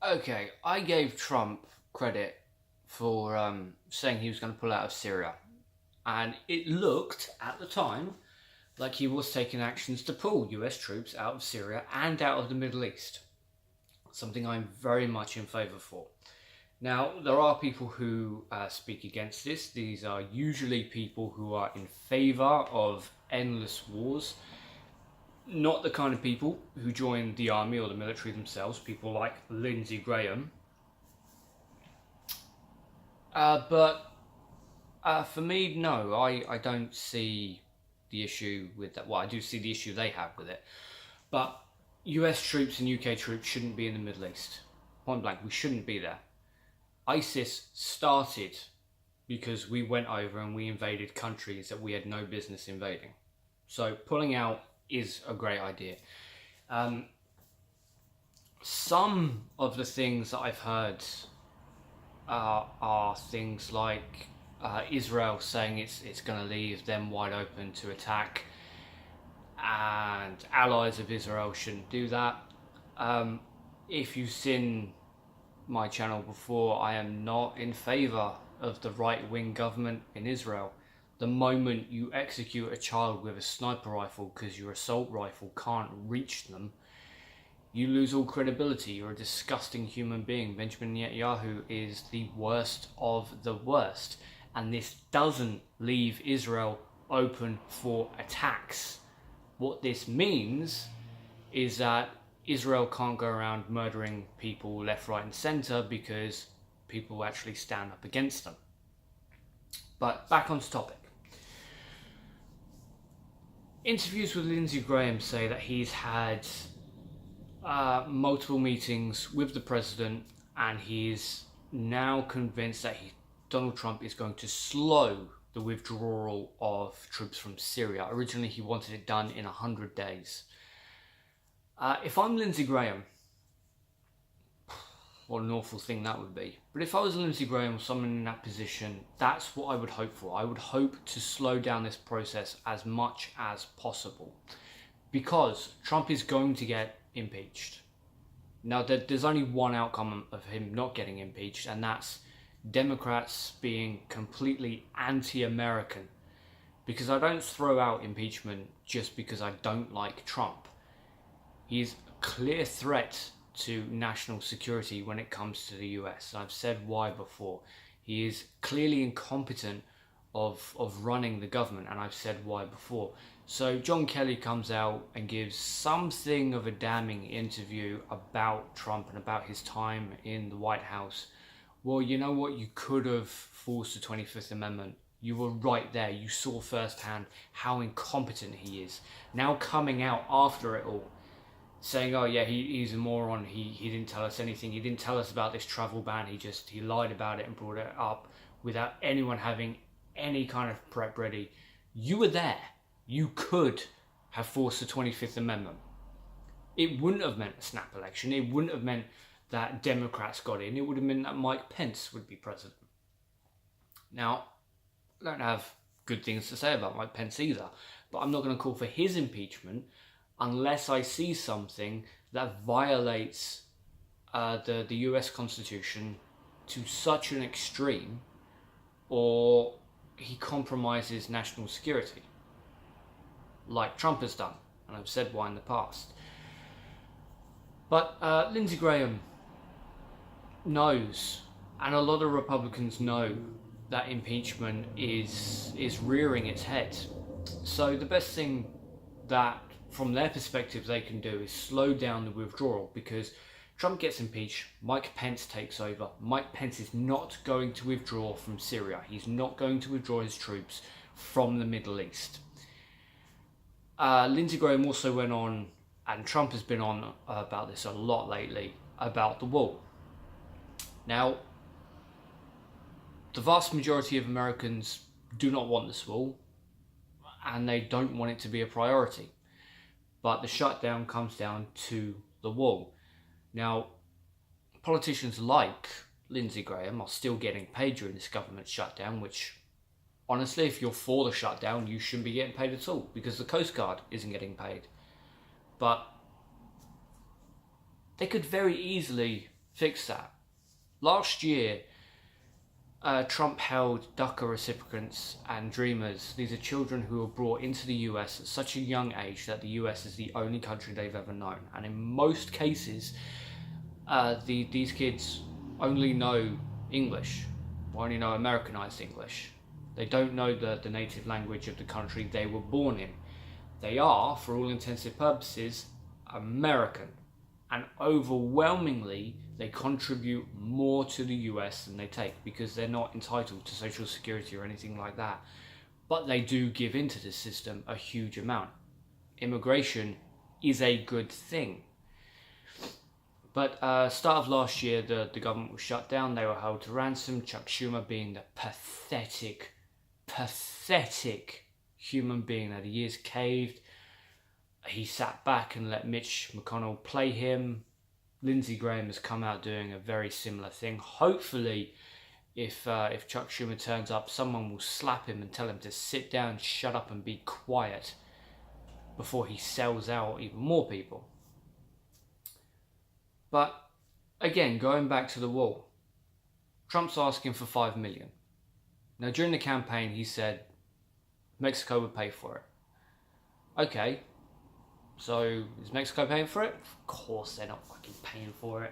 Okay, I gave Trump credit for saying he was going to pull out of Syria. And it looked, at the time, like he was taking actions to pull US troops out of Syria and out of the Middle East. Something I'm very much in favour for. Now, there are people who speak against this. These are usually people who are in favour of endless wars. Not the kind of people who join the army or the military themselves, people like Lindsey Graham. But for me, no, I don't see the issue with that. Well, I do see the issue they have with it. But US troops and UK troops shouldn't be in the Middle East. Point blank, we shouldn't be there. ISIS started because we went over and we invaded countries that we had no business invading. So pulling out is a great idea. Some of the things that I've heard are things like Israel saying it's going to leave them wide open to attack, and allies of Israel shouldn't do that. If you've seen my channel before, I am not in favour of the right-wing government in Israel. The moment you execute a child with a sniper rifle because your assault rifle can't reach them, you lose all credibility. You're a disgusting human being. Benjamin Netanyahu is the worst of the worst. And this doesn't leave Israel open for attacks. What this means is that Israel can't go around murdering people left, right and centre because people actually stand up against them. But back onto topic. Interviews with Lindsey Graham say that he's had multiple meetings with the president, and he's now convinced that Donald Trump is going to slow the withdrawal of troops from Syria. Originally, he wanted it done in 100 days. If I'm Lindsey Graham, what an awful thing that would be. But if I was Lindsey Graham or someone in that position, that's what I would hope for. I would hope to slow down this process as much as possible, because Trump is going to get impeached. Now, there's only one outcome of him not getting impeached, and that's Democrats being completely anti-American. Because I don't throw out impeachment just because I don't like Trump. He's a clear threat to national security when it comes to the US. I've said why before. He is clearly incompetent of running the government, and I've said why before. So John Kelly comes out and gives something of a damning interview about Trump and about his time in the White House. Well, you know what? You could have forced the 25th Amendment. You were right there. You saw firsthand how incompetent he is. Now coming out after it all, saying, oh yeah, he's a moron, he didn't tell us anything, he didn't tell us about this travel ban, he lied about it and brought it up without anyone having any kind of prep ready. You were there. You could have forced the 25th Amendment. It wouldn't have meant a snap election. It wouldn't have meant that Democrats got in. It would have meant that Mike Pence would be president. Now, I don't have good things to say about Mike Pence either, but I'm not going to call for his impeachment unless I see something that violates the US Constitution to such an extreme, or he compromises national security, like Trump has done, and I've said why in the past. But Lindsey Graham knows, and a lot of Republicans know, that impeachment is rearing its head. So the best thing that, from their perspective, they can do is slow down the withdrawal, because Trump gets impeached, Mike Pence takes over. Mike Pence is not going to withdraw from Syria. He's not going to withdraw his troops from the Middle East. Lindsey Graham also went on, and Trump has been on about this a lot lately, about the wall. Now, the vast majority of Americans do not want this wall, and they don't want it to be a priority. But the shutdown comes down to the wall. Now, politicians like Lindsey Graham are still getting paid during this government shutdown, which, honestly, if you're for the shutdown, you shouldn't be getting paid at all, because the Coast Guard isn't getting paid. But they could very easily fix that. Last year, Trump held DACA recipients and dreamers. These are children who were brought into the US at such a young age that the US is the only country they've ever known. And in most cases, these kids only know English, or only know Americanized English. They don't know the native language of the country they were born in. They are, for all intensive purposes, American. And overwhelmingly, they contribute more to the US than they take, because they're not entitled to Social Security or anything like that. But they do give into the system a huge amount. Immigration is a good thing. But start of last year, the government was shut down. They were held to ransom. Chuck Schumer, being the pathetic human being that he is, caved. He sat back and let Mitch McConnell play him. Lindsey Graham has come out doing a very similar thing. Hopefully, if Chuck Schumer turns up, someone will slap him and tell him to sit down, shut up and be quiet before he sells out even more people. But again, going back to the wall, Trump's asking for $5 million. Now, during the campaign, he said Mexico would pay for it. Okay. So, is Mexico paying for it? Of course they're not fucking paying for it.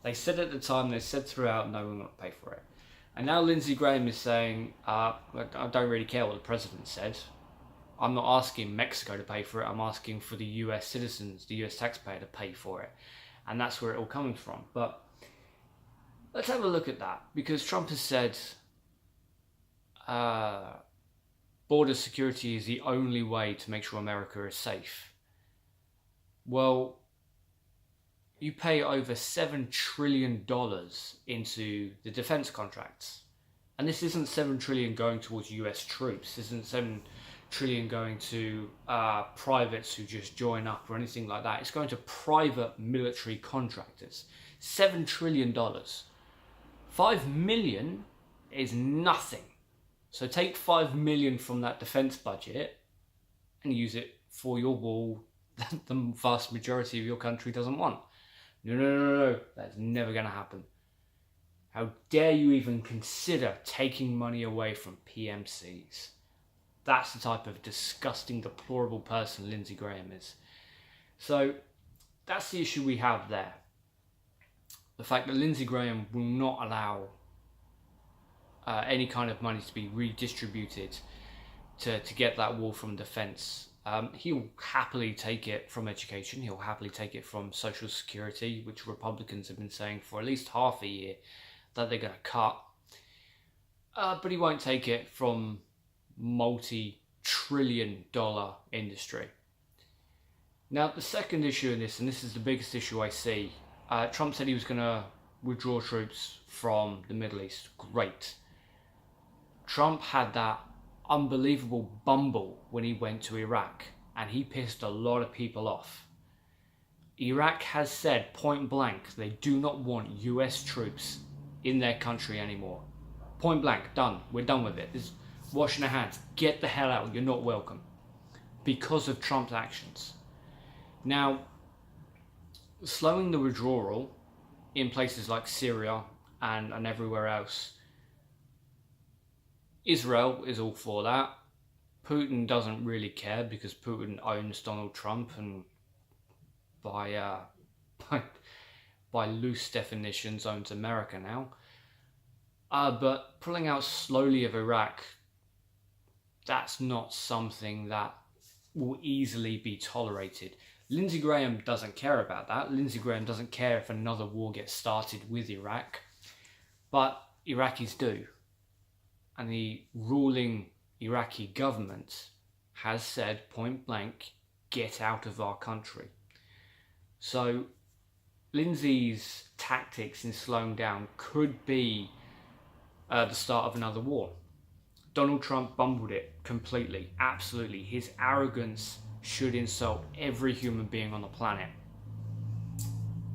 They said at the time, they said throughout, no, we're not going to pay for it. And now Lindsey Graham is saying, I don't really care what the president said. I'm not asking Mexico to pay for it. I'm asking for the US citizens, the US taxpayer to pay for it. And that's where it all comes from. But let's have a look at that. Because Trump has said border security is the only way to make sure America is safe. Well, you pay over $7 trillion into the defense contracts. And this isn't $7 trillion going towards US troops. This isn't $7 trillion going to privates who just join up or anything like that. It's going to private military contractors. $7 trillion. $5 million is nothing. So take $5 million from that defense budget and use it for your wall that the vast majority of your country doesn't want. No. That's never going to happen. How dare you even consider taking money away from PMCs? That's the type of disgusting, deplorable person Lindsey Graham is. So that's the issue we have there. The fact that Lindsey Graham will not allow any kind of money to be redistributed to get that wall from defence. He'll happily take it from education. He'll happily take it from Social Security, which Republicans have been saying for at least half a year that they're going to cut. But he won't take it from multi-trillion-dollar industry. Now, the second issue in this, and this is the biggest issue I see, Trump said he was going to withdraw troops from the Middle East. Great. Trump had that unbelievable bumble when he went to Iraq, and he pissed a lot of people off. Iraq has said point blank they do not want US troops in their country anymore. Point blank, done. We're done with it. This is washing our hands. Get the hell out. You're not welcome. Because of Trump's actions. Now, slowing the withdrawal in places like Syria and everywhere else, Israel is all for that. Putin doesn't really care because Putin owns Donald Trump and by loose definitions owns America now. But pulling out slowly of Iraq, that's not something that will easily be tolerated. Lindsey Graham doesn't care about that. Lindsey Graham doesn't care if another war gets started with Iraq. But Iraqis do. And the ruling Iraqi government has said point blank, get out of our country. So Lindsey's tactics in slowing down could be the start of another war. Donald Trump bumbled it completely, absolutely. His arrogance should insult every human being on the planet.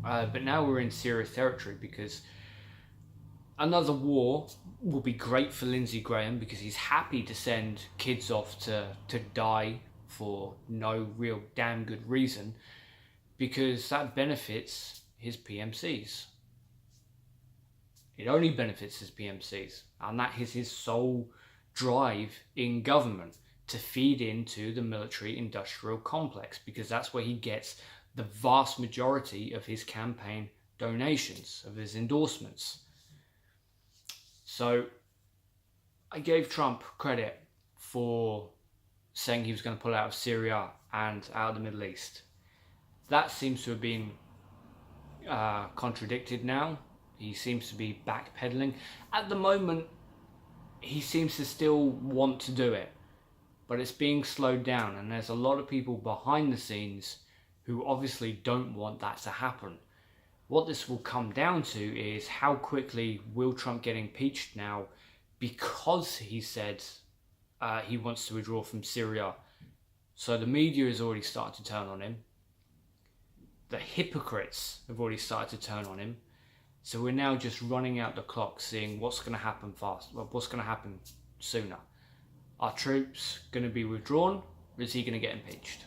But now we're in serious territory because another war will be great for Lindsey Graham because he's happy to send kids off to die for no real damn good reason because that benefits his PMCs. It only benefits his PMCs, and that is his sole drive in government, to feed into the military-industrial complex, because that's where he gets the vast majority of his campaign donations, of his endorsements. So I gave Trump credit for saying he was going to pull out of Syria and out of the Middle East. That seems to have been contradicted now. He seems to be backpedaling. At the moment, he seems to still want to do it, but it's being slowed down, and there's a lot of people behind the scenes who obviously don't want that to happen. What this will come down to is how quickly will Trump get impeached now, because he said he wants to withdraw from Syria. So the media has already started to turn on him. The hypocrites have already started to turn on him. So we're now just running out the clock, seeing what's going to happen fast, what's going to happen sooner. Are troops going to be withdrawn, or is he going to get impeached?